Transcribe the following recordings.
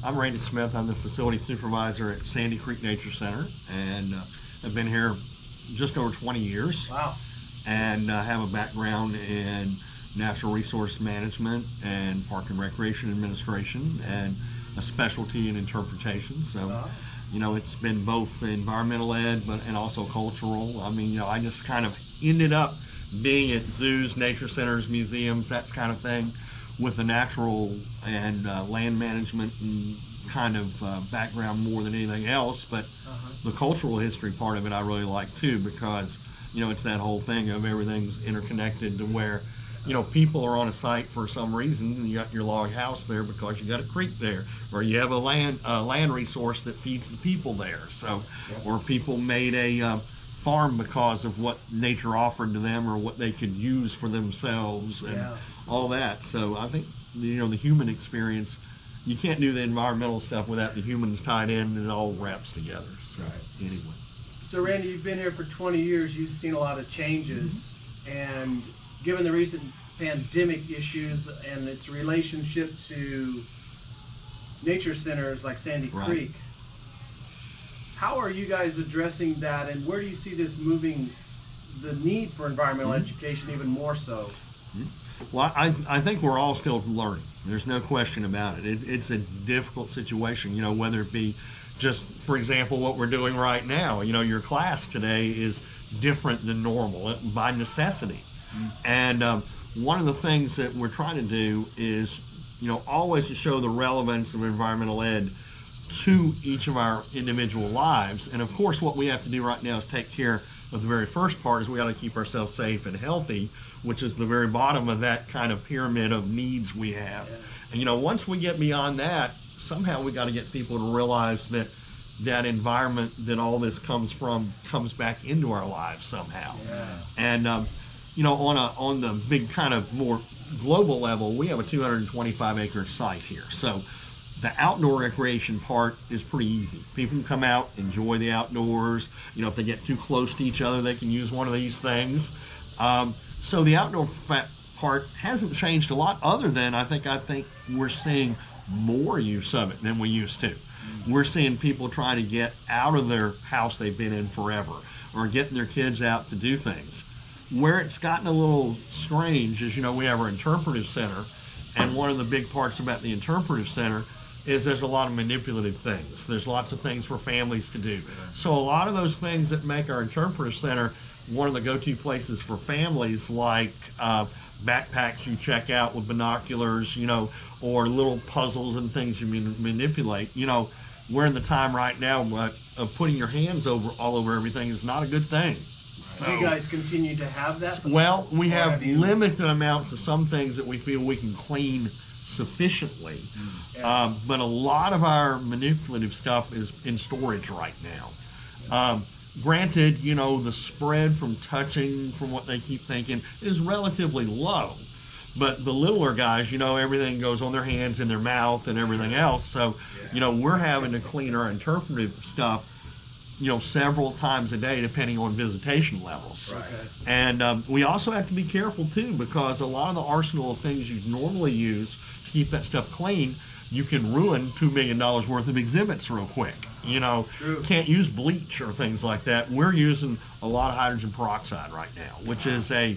I'm Randy Smith. I'm the facility supervisor at Sandy Creek Nature Center, and I've been here just over 20 years. Wow. And have a background in natural resource management and park and recreation administration, and a specialty in interpretation. So, it's been both environmental ed, and also cultural. I mean, I just kind of ended up being at zoos, nature centers, museums, that kind of thing, with the natural and land management and kind of background more than anything else. But the cultural history part of it I really like too, because it's that whole thing of everything's interconnected to where people are on a site for some reason, and you got your log house there because you got a creek there, or you have a land resource that feeds the people there. So, or people made a farm because of what nature offered to them, or what they could use for themselves, and all that. So I think the human experience, you can't do the environmental stuff without the humans tied in, and it all wraps together. So anyway. So Randy, you've been here for 20 years. You've seen a lot of changes, and given the recent pandemic issues and its relationship to nature centers like Sandy Creek, how are you guys addressing that, and where do you see this moving, the need for environmental education even more so? Well, I think we're all still learning. There's no question about it. It's a difficult situation, whether it be just, for example, what we're doing right now. Your class today is different than normal by necessity. And one of the things that we're trying to do is, always to show the relevance of environmental ed to each of our individual lives. And of course, what we have to do right now is take care of the very first part, is we got to keep ourselves safe and healthy, which is the very bottom of that kind of pyramid of needs we have. And once we get beyond that, somehow we got to get people to realize that that environment that all this comes from comes back into our lives somehow. And on the big kind of more global level, we have a 225 acre site here. So the outdoor recreation part is pretty easy. People can come out, enjoy the outdoors. If they get too close to each other, they can use one of these things. So the outdoor part hasn't changed a lot, other than I think we're seeing more use of it than we used to. We're seeing people trying to get out of their house they've been in forever, or getting their kids out to do things. Where it's gotten a little strange is, we have our interpretive center, and one of the big parts about the interpretive center is there's a lot of manipulative things. There's lots of things for families to do. So a lot of those things that make our interpretive center one of the go-to places for families, like backpacks you check out with binoculars, or little puzzles and things you manipulate. We're in the time right now of putting your hands all over everything is not a good thing. So, you guys continue to have that? Well, we have limited amounts of some things that we feel we can clean sufficiently. But a lot of our manipulative stuff is in storage right now. Granted, the spread from touching, from what they keep thinking, is relatively low. But the littler guys, everything goes on their hands and their mouth and everything else. So, we're having to clean our interpretive stuff, several times a day, depending on visitation levels. And we also have to be careful too, because a lot of the arsenal of things you normally use to keep that stuff clean, you can ruin $2 million worth of exhibits real quick. Can't use bleach or things like that. We're using a lot of hydrogen peroxide right now, which is the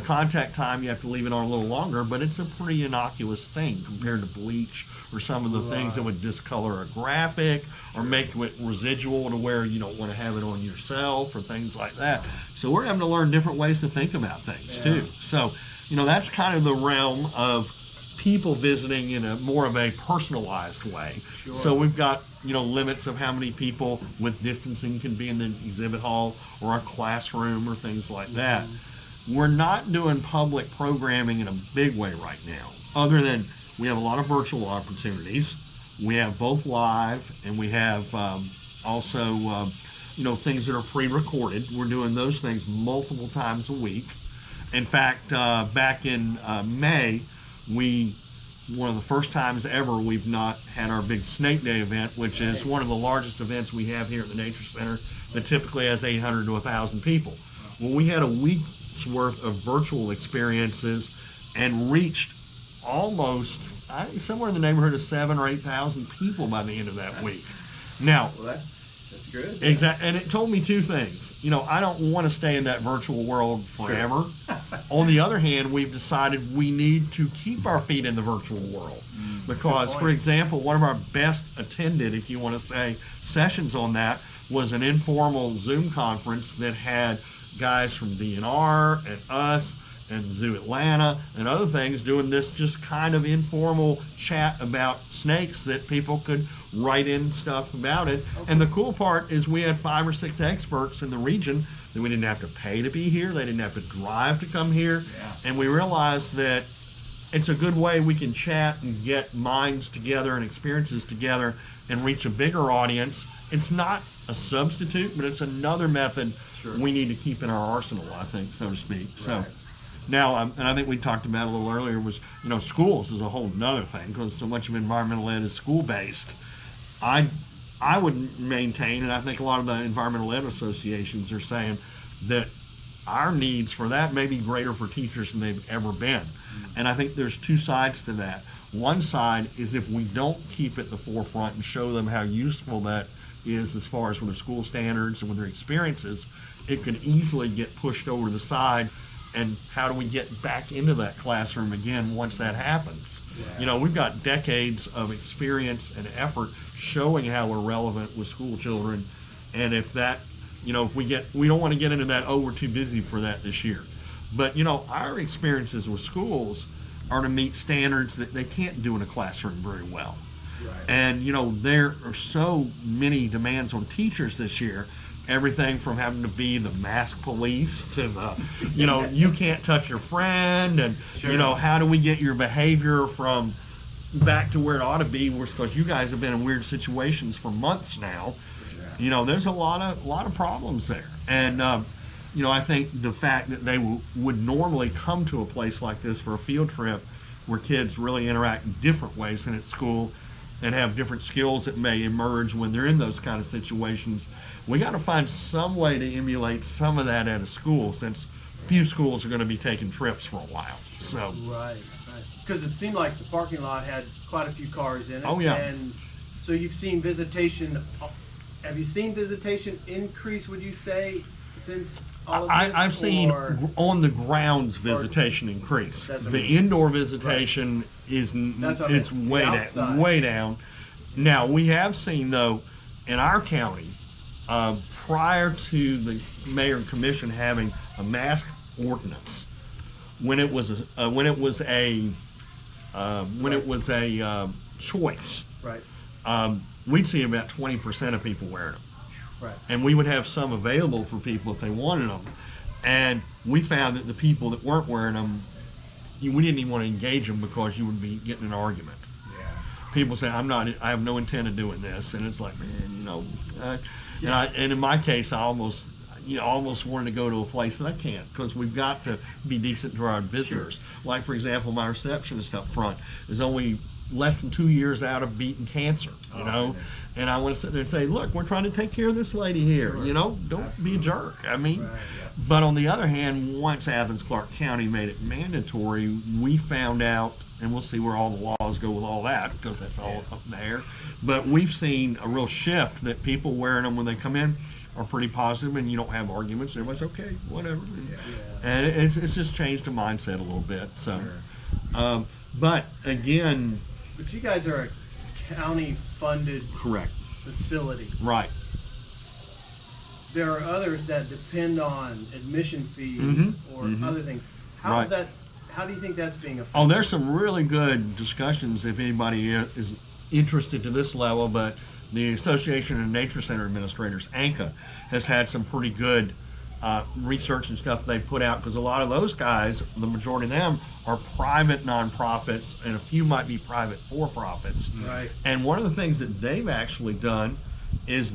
contact time, you have to leave it on a little longer, but it's a pretty innocuous thing compared to bleach or some of the things that would discolor a graphic or make it residual to where you don't want to have it on yourself or things like that. So we're having to learn different ways to think about things too. So, that's kind of the realm of people visiting in a more of a personalized way. So we've got limits of how many people with distancing can be in the exhibit hall or a classroom or things like that. We're not doing public programming in a big way right now, other than we have a lot of virtual opportunities. We have both live, and we have also things that are pre-recorded. We're doing those things multiple times a week. In fact, back in May, one of the first times ever we've not had our big Snake Day event, which is one of the largest events we have here at the Nature Center that typically has 800 to 1,000 people. Well, we had a week's worth of virtual experiences and reached almost somewhere in the neighborhood of 7,000 or 8,000 people by the end of that week. Now, Well, that's good. exactly, and it told me two things. You know, I don't want to stay in that virtual world forever. On the other hand, we've decided we need to keep our feet in the virtual world because, for example, one of our best attended, if you want to say, sessions on that was an informal Zoom conference that had guys from DNR and us and Zoo Atlanta and other things doing this just kind of informal chat about snakes that people could write in stuff about it. And the cool part is we had 5 or 6 experts in the region that we didn't have to pay to be here. They didn't have to drive to come here. And we realized that it's a good way we can chat and get minds together and experiences together and reach a bigger audience. It's not a substitute, but it's another method we need to keep in our arsenal, I think, so to speak. So now, and I think we talked about a little earlier, was, you know, schools is a whole nother thing because so much of environmental ed is school-based. I would maintain, and I think a lot of the environmental ed associations are saying that our needs for that may be greater for teachers than they've ever been. And I think there's two sides to that. One side is if we don't keep it at the forefront and show them how useful that is as far as with their school standards and with their experiences, it could easily get pushed over to the side. And how do we get back into that classroom again once that happens? You know, we've got decades of experience and effort showing how we're relevant with school children. And if that, you know, if we don't want to get into that, oh, we're too busy for that this year. But, you know, our experiences with schools are to meet standards that they can't do in a classroom very well. And, you know, there are so many demands on teachers this year. Everything from having to be the mask police to the, you know, you can't touch your friend, and you know, how do we get your behavior from back to where it ought to be? Because you guys have been in weird situations for months now. You know, there's a lot of problems there, and you know, I think the fact that they would normally come to a place like this for a field trip, where kids really interact in different ways than at school, and have different skills that may emerge when they're in those kind of situations. We got to find some way to emulate some of that at a school, since few schools are going to be taking trips for a while. So because it seemed like the parking lot had quite a few cars in it. Oh, yeah. And so you've seen visitation. Have you seen visitation increase, would you say, since all of this? I've seen on the grounds visitation increase. The indoor visitation is it's way down. Now we have seen, though, in our county, prior to the mayor and commission having a mask ordinance, when it was a choice, we'd see about 20% of people wearing them. And we would have some available for people if they wanted them. And we found that the people that weren't wearing them, we didn't even want to engage them because you would be getting an argument. People say, I have no intent of doing this. And it's like, man, you know, and in my case, I almost wanted to go to a place that I can't, because we've got to be decent to our visitors. Like, for example, my receptionist up front is only less than 2 years out of beating cancer, you know, and I want to sit there and say, look, we're trying to take care of this lady here, you know, don't be a jerk. I mean, but on the other hand, once Athens-Clarke County made it mandatory, we found out, and we'll see where all the laws go with all that, because that's all up there, but we've seen a real shift that people wearing them when they come in are pretty positive, and you don't have arguments. Everybody's okay, whatever. And it's just changed the mindset a little bit. So, but again, but you guys are a county-funded facility. Right. There are others that depend on admission fees or other things. How is that? How do you think that's being affected? Oh, there's some really good discussions if anybody is interested to this level, but the Association of Nature Center Administrators, ANCA, has had some pretty good research and stuff they put out, because a lot of those guys, the majority of them, are private nonprofits, and a few might be private for-profits. And one of the things that they've actually done is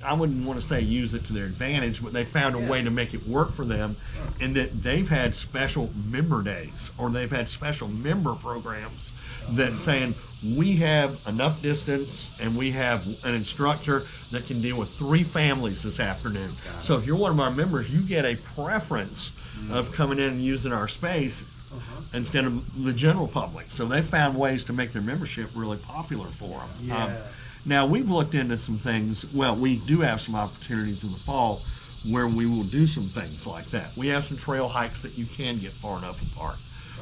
I wouldn't want to say use it to their advantage, but they found a way to make it work for them, in that they've had special member days, or they've had special member programs that saying, we have enough distance and we have an instructor that can deal with 3 families this afternoon. So if you're one of our members, you get a preference of coming in and using our space instead of the general public. So they found ways to make their membership really popular for them. Yeah. Now we've looked into some things. Well, we do have some opportunities in the fall where we will do some things like that. We have some trail hikes that you can get far enough apart,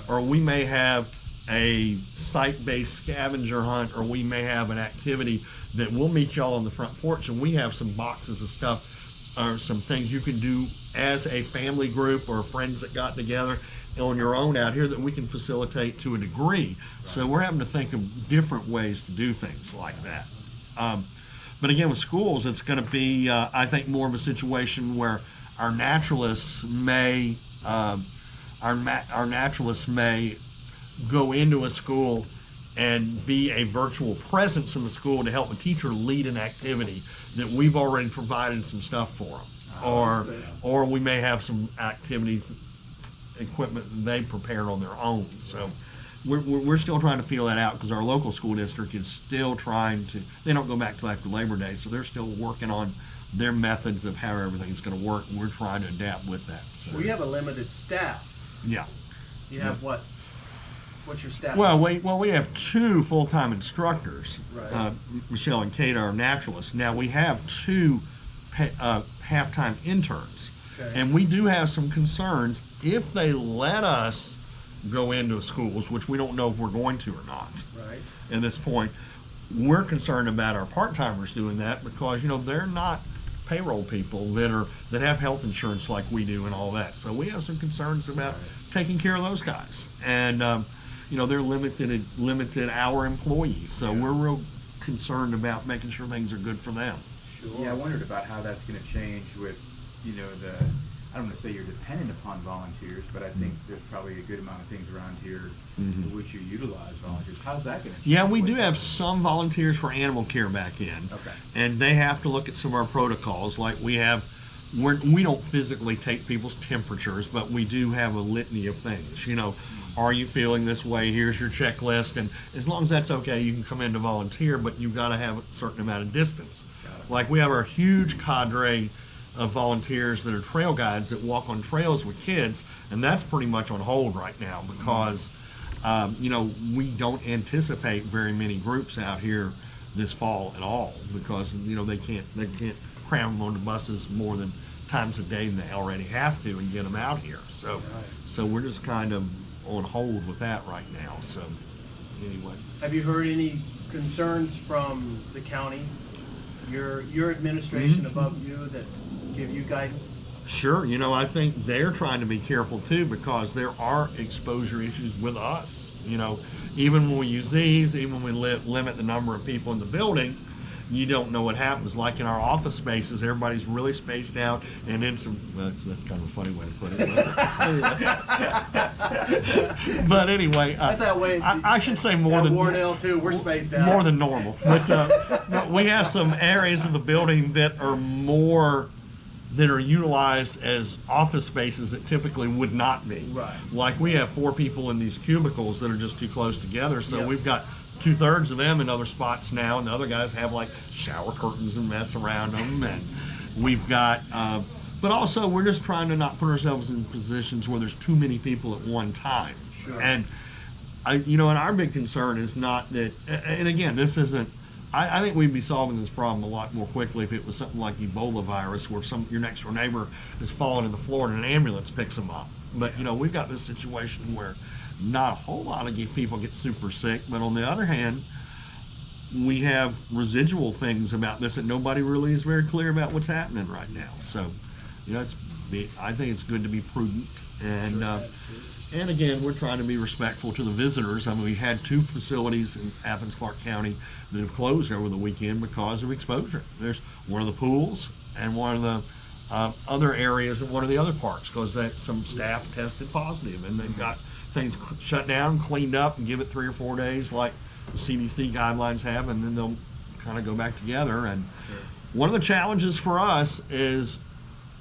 or we may have a site-based scavenger hunt, or we may have an activity that we'll meet y'all on the front porch, and we have some boxes of stuff or some things you can do as a family group or friends that got together on your own out here that we can facilitate to a degree. So we're having to think of different ways to do things like that. But again, with schools, it's going to be, I think, more of a situation where our naturalists may, our naturalists may go into a school and be a virtual presence in the school to help a teacher lead an activity that we've already provided some stuff for them, or we may have some activities, equipment that they prepared on their own. So we're still trying to feel that out, because our local school district is still trying to, they don't go back till after Labor Day, so they're still working on their methods of how everything's going to work, and we're trying to adapt with that. So, We have a limited staff. yeah. You have what? What's your staff? Well, we have 2 full-time instructors, Right. Michelle and Kate are naturalists. Now we have 2 half-time interns, Okay. and we do have some concerns if they let us go into schools, which we don't know if we're going to or not Right. at this point. We're concerned about our part-timers doing that, because they're not payroll people that have health insurance like we do and all that. So we have some concerns about taking care of those guys, and they're limited hour employees. So we're real concerned about making sure things are good for them. Sure. Yeah, I wondered about how that's going to change with, I don't want to say you're dependent upon volunteers, but I think there's probably a good amount of things around here for which you utilize volunteers. How's that going to change? Yeah, we do What's have that? some volunteers for animal care back in. Okay. And they have to look at some of our protocols. Like we don't physically take people's temperatures, but we do have a litany of things. Are you feeling this way? Here's your checklist. And as long as that's okay, you can come in to volunteer, but you've got to have a certain amount of distance. Like we have our huge cadre of volunteers that are trail guides that walk on trails with kids, and that's pretty much on hold right now, because we don't anticipate very many groups out here this fall at all, because they can't cram them on the buses more than times a day than they already have to and get them out here. So we're just kind of on hold with that right now. So anyway, Have you heard any concerns from the county, your administration above you, that give you guidance? sure, I think they're trying to be careful too, because there are exposure issues with us. Even when we use these, even when we limit the number of people in the building, you don't know what happens. Like in our office spaces, everybody's really spaced out, and in some, that's kind of a funny way to put it. But anyway, That's that way. I should say more At than Warnell too. We're spaced out. more than normal. But we have some areas of the building that are utilized as office spaces that typically would not be. Right. Like we have 4 people in these cubicles that are just too close together, so Yep. we've got 2/3 of them in other spots now, and the other guys have like shower curtains and mess around them, and we've got but also we're just trying to not put ourselves in positions where there's too many people at one time. Sure. And and our big concern is not that, and again, this isn't, I think we'd be solving this problem a lot more quickly if it was something like Ebola virus, where your next door neighbor has fallen in the floor and an ambulance picks them up. But we've got this situation where not a whole lot of people get super sick, but on the other hand, we have residual things about this that nobody really is very clear about what's happening right now. So, I think it's good to be prudent, and again, we're trying to be respectful to the visitors. I mean, we had 2 facilities in Athens, Clarke County that have closed over the weekend because of exposure. There's one of the pools and one of the other areas at one of the other parks, because some staff tested positive, and they've got things shut down, cleaned up, and give it 3 or 4 days like the CDC guidelines have, and then they'll kind of go back together. And one of the challenges for us is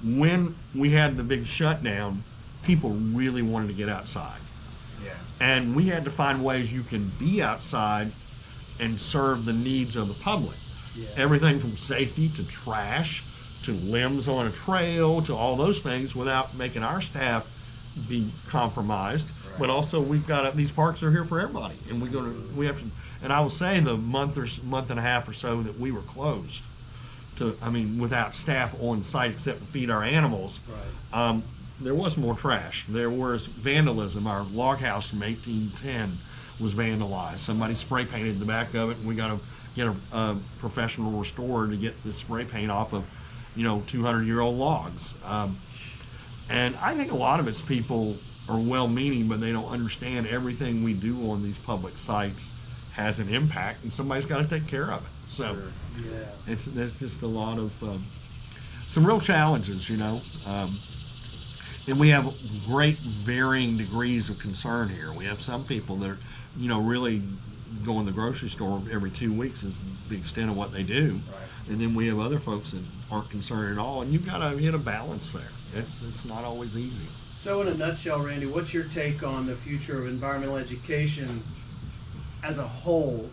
when we had the big shutdown, people really wanted to get outside. Yeah. And we had to find ways you can be outside and serve the needs of the public. Yeah. Everything from safety to trash to limbs on a trail to all those things without making our staff be compromised. Right. but also we've got these parks are here for everybody, and we have to. And I will say the month and a half or so that we were closed, without staff on site except to feed our animals. Right. There was more trash. There was vandalism. Our log house from 1810 was vandalized. Somebody spray painted the back of it, and we got to get a professional restorer to get the spray paint off of, 200-year-old logs. And I think a lot of it's people are well-meaning, but they don't understand everything we do on these public sites has an impact, and somebody's got to take care of it. So Yeah. there's just a lot of some real challenges, and we have great varying degrees of concern here. We have some people that are, really going to the grocery store every 2 weeks is the extent of what they do. Right. And then we have other folks that aren't concerned at all, and you've got to hit a balance there. It's not always easy. So in a nutshell, Randy, what's your take on the future of environmental education as a whole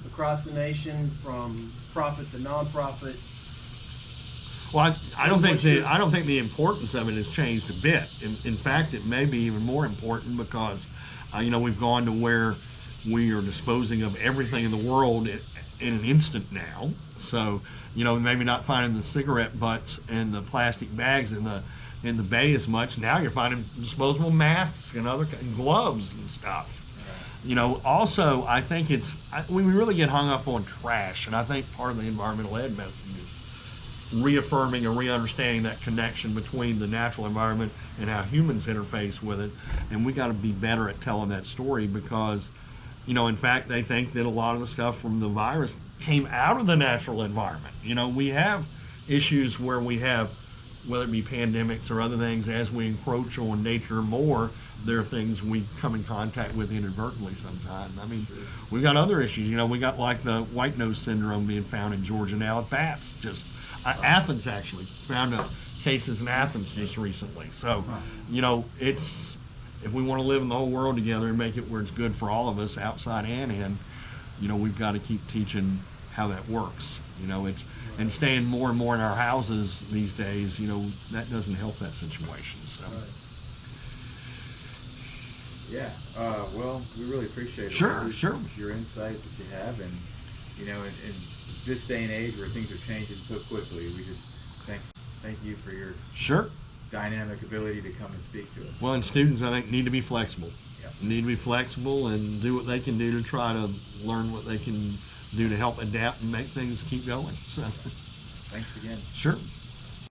across the nation, from profit to nonprofit? Well, I don't think the importance of it has changed a bit. In fact, it may be even more important because, we've gone to where we are disposing of everything in the world in an instant now. So, maybe not finding the cigarette butts and the plastic bags in the bay as much. Now you're finding disposable masks and and gloves and stuff. Also, I think we really get hung up on trash, and I think part of the environmental ed message is reaffirming and re-understanding that connection between the natural environment and how humans interface with it. And we got to be better at telling that story because, in fact, they think that a lot of the stuff from the virus came out of the natural environment. We have issues where we have, whether it be pandemics or other things, as we encroach on nature more, there are things we come in contact with inadvertently sometimes. We've got other issues. We got like the white nose syndrome being found in Georgia now at bats. Athens actually found cases in Athens just recently. So, it's, if we want to live in the whole world together and make it where it's good for all of us, outside and in, we've got to keep teaching how that works. And staying more and more in our houses these days, that doesn't help that situation. So. Right. Yeah, well, we really appreciate it. Sure. Your insight that you have, and in this day and age where things are changing so quickly, we just thank you for your dynamic ability to come and speak to us. Well, and students, I think, need to be flexible. Yep. Need to be flexible and do what they can do to try to learn what they can do to help adapt and make things keep going. So, Thanks again. Sure.